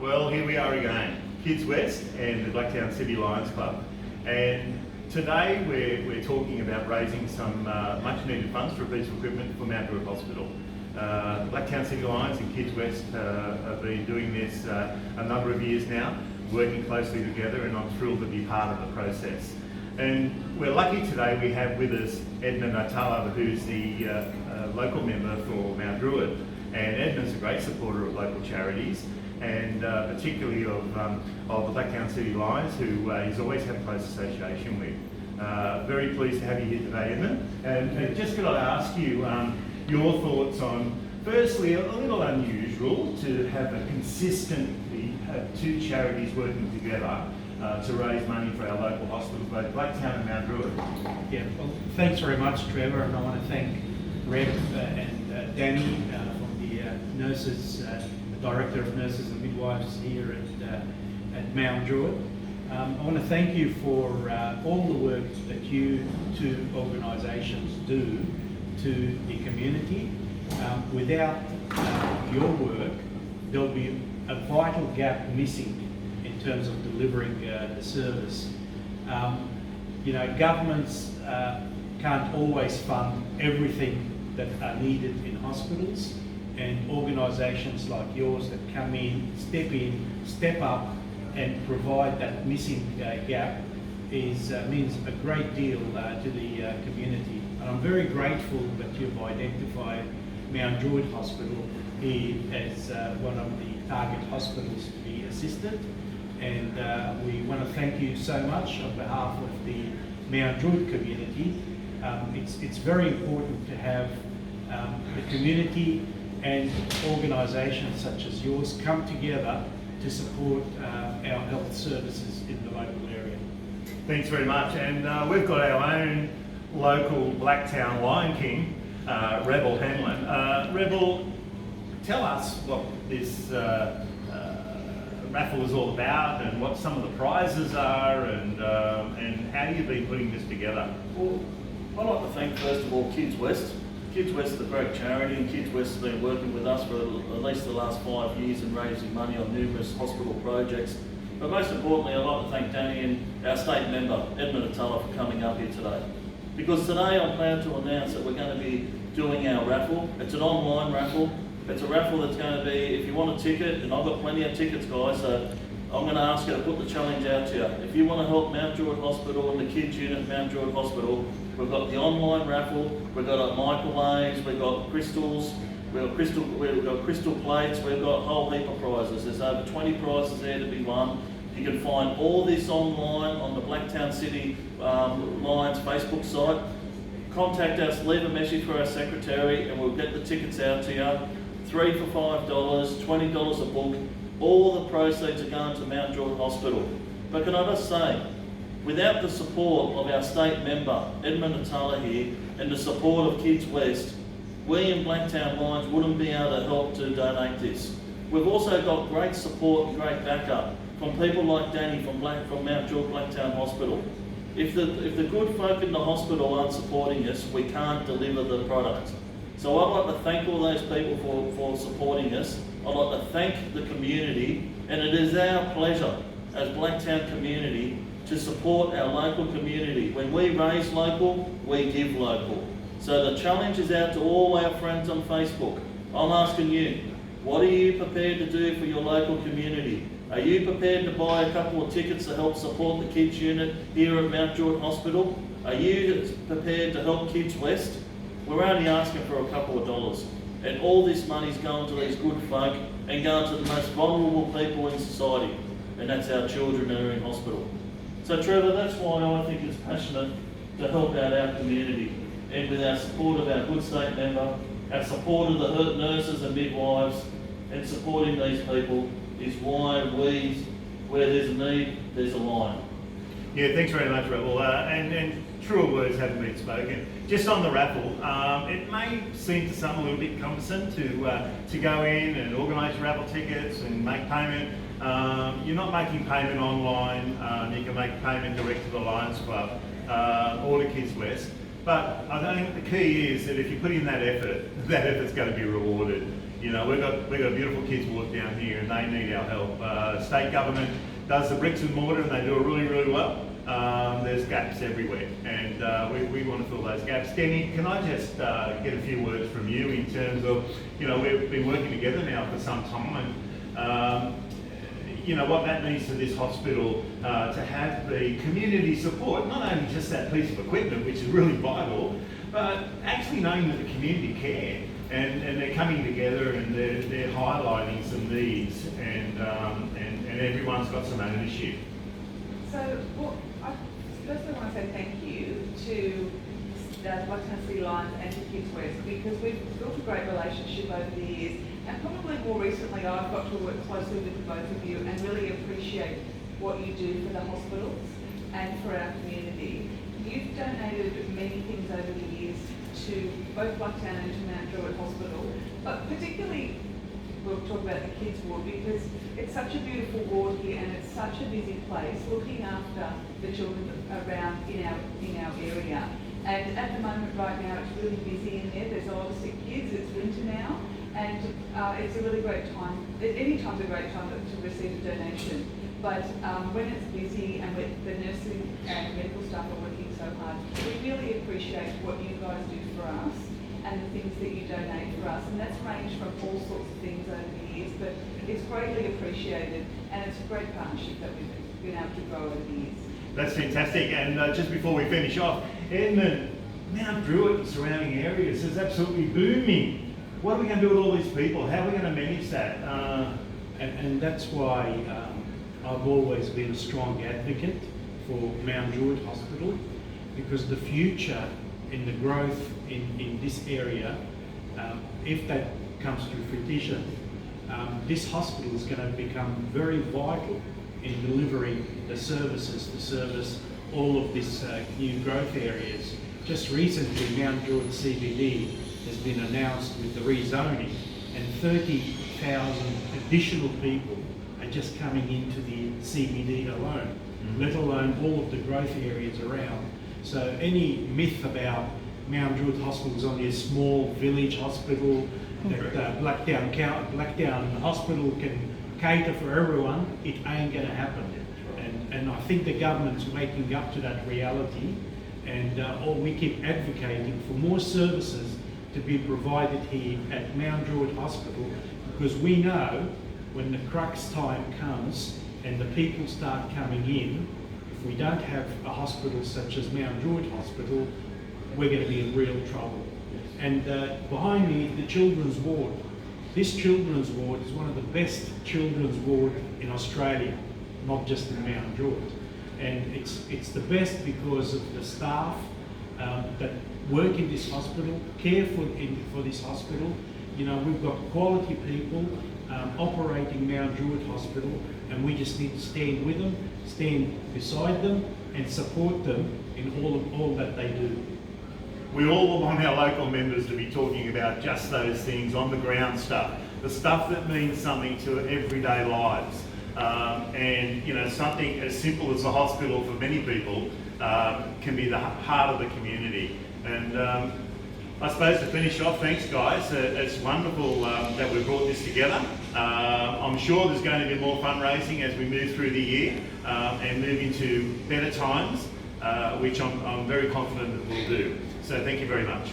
Well, here we are again, Kids West and the Blacktown City Lions Club. And today we're talking about raising some much needed funds for a piece of equipment for Mount Druitt Hospital. The Blacktown City Lions and Kids West have been doing this a number of years now, working closely together, and I'm thrilled to be part of the process. And we're lucky today we have with us Edna Natala, who's the local member for Mount Druitt. And Edna's a great supporter of local charities, and particularly of the Blacktown City Lions, who he's always had close association with. Very pleased to have you here today, Edna. And just could I ask you your thoughts on, firstly, a little unusual to have consistently have two charities working together to raise money for our local hospitals, both Blacktown and Mount Druitt. Yeah, well, thanks very much, Trevor, and I want to thank Reb and Danny from the nurses, the Director of Nurses and Midwives here at Mount Druitt. I want to thank you for all the work that you two organisations do to the community. Without your work, there'll be a vital gap missing in terms of delivering the service. Governments can't always fund everything that are needed in hospitals, and organisations like yours that come in, step up and provide that missing gap means a great deal to the community. And I'm very grateful that you've identified Mount Druitt Hospital here as one of the target hospitals to be assisted. And we want to thank you so much on behalf of the Mount Druitt community. It's very important to have the community and organisations such as yours come together to support our health services in the local area. Thanks very much. And we've got our own local Blacktown Lion King, Rebel Hanlon. Rebel, tell us what this raffle is all about, and what some of the prizes are, and how you've been putting this together. Well, I'd like to thank first of all Kids West. Kids West is a great charity, and Kids West has been working with us for at least the last 5 years and raising money on numerous hospital projects. But most importantly, I'd like to thank Danny and our state member, Edna Natala, for coming up here today. Because today I'm proud to announce that we're going to be doing our raffle. It's an online raffle. It's a raffle that's going to be, if you want a ticket, and I've got plenty of tickets, guys, so I'm going to ask you to put the challenge out to you. If you want to help Mount Druitt Hospital and the kids unit at Mount Druitt Hospital, we've got the online raffle, we've got microwaves, we've got crystals, we've got crystal plates, we've got a whole heap of prizes. There's over 20 prizes there to be won. You can find all this online on the Blacktown City Lions Facebook site. Contact us, leave a message for our secretary, and we'll get the tickets out to you. 3 for $5, $20 a book. All the proceeds are going to Mount Druitt Hospital. But can I just say, without the support of our state member, Edna Natala here, and the support of Kids West, we in Blacktown Lions wouldn't be able to help to donate this. We've also got great support and great backup from people like Danny from Mount Druitt Blacktown Hospital. If the good folk in the hospital aren't supporting us, we can't deliver the product. So I'd like to thank all those people for supporting us. I'd like to thank the community, and it is our pleasure as Blacktown community to support our local community. When we raise local, we give local. So the challenge is out to all our friends on Facebook. I'm asking you, what are you prepared to do for your local community? Are you prepared to buy a couple of tickets to help support the kids unit here at Mount Druitt Hospital? Are you prepared to help Kids West? We're only asking for a couple of dollars, and all this money's going to these good folk and going to the most vulnerable people in society, and that's our children who are in hospital. So Trevor, that's why I think it's passionate to help out our community, and with our support of our good state member, our support of the nurses and midwives, and supporting these people is why where there's a need, there's a line. Yeah, thanks very much, Rebel. And truer words haven't been spoken. Just on the raffle, it may seem to some a little bit cumbersome to go in and organise raffle tickets and make payment. You're not making payment online. You can make payment direct to the Lions Club or to Kids West. But I think the key is that if you put in that effort, that effort's going to be rewarded. You know, we've got a beautiful kids ward down here, and they need our help. State government does the bricks and mortar, and they do it really, really well. There's gaps everywhere, and we want to fill those gaps. Denny, can I just get a few words from you in terms of, you know, we've been working together now for some time, and you know, what that means to this hospital to have the community support, not only just that piece of equipment, which is really vital, but actually knowing that the community care, and they're coming together and they're highlighting some needs, and everyone's got some ownership. So, well, first I want to say thank you to Blacktown City Lions and to Kids West, because we've built a great relationship over the years, and probably more recently I've got to work closely with both of you and really appreciate what you do for the hospitals and for our community. You've donated many things over the years to both Blacktown and to Mount Druitt Hospital, but particularly we'll talk about the kids ward, because it's such a beautiful ward here and it's such a busy place looking after the children around in our area. And at the moment right now it's really busy in there. There's a lot of sick kids, it's winter now, and it's a really great time. Any time's a great time to receive a donation. But when it's busy and when the nursing and medical staff are working so hard, we really appreciate what you guys do for us and the things that you donate for us. And that's ranged from all sorts of things over the years, but it's greatly appreciated, and it's a great partnership that we've been able to grow over the years. That's fantastic. And just before we finish off, Edmund, Mount Druitt and surrounding areas is absolutely booming. What are we going to do with all these people? How are we going to manage that? And that's why I've always been a strong advocate for Mount Druitt Hospital, because the future in the growth in this area, if that comes to fruition, this hospital is going to become very vital in delivering the services to service all of these new growth areas. Just recently, Mount Druitt CBD has been announced with the rezoning, and 30,000 additional people are just coming into the CBD alone, let alone all of the growth areas around. So any myth about Mount Druitt Hospital is only a small village hospital, that Blacktown Hospital can cater for everyone, it ain't going to happen. And I think the government's waking up to that reality, and we keep advocating for more services to be provided here at Mount Druitt Hospital, because we know when the crux time comes and the people start coming in, if we don't have a hospital such as Mount Druitt Hospital, we're going to be in real trouble. And behind me, the children's ward. This children's ward is one of the best children's ward in Australia, not just in Mount Druitt. And it's the best because of the staff that work in this hospital, care for this hospital. You know, we've got quality people operating Mount Druitt Hospital, and we just need to stand with them, stand beside them, and support them in all that they do. We all want our local members to be talking about just those things, on the ground stuff, the stuff that means something to everyday lives. And you know, something as simple as a hospital for many people can be the heart of the community. And I suppose to finish off, thanks guys, it's wonderful that we brought this together. I'm sure there's going to be more fundraising as we move through the year and move into better times, which I'm very confident that we'll do. So thank you very much.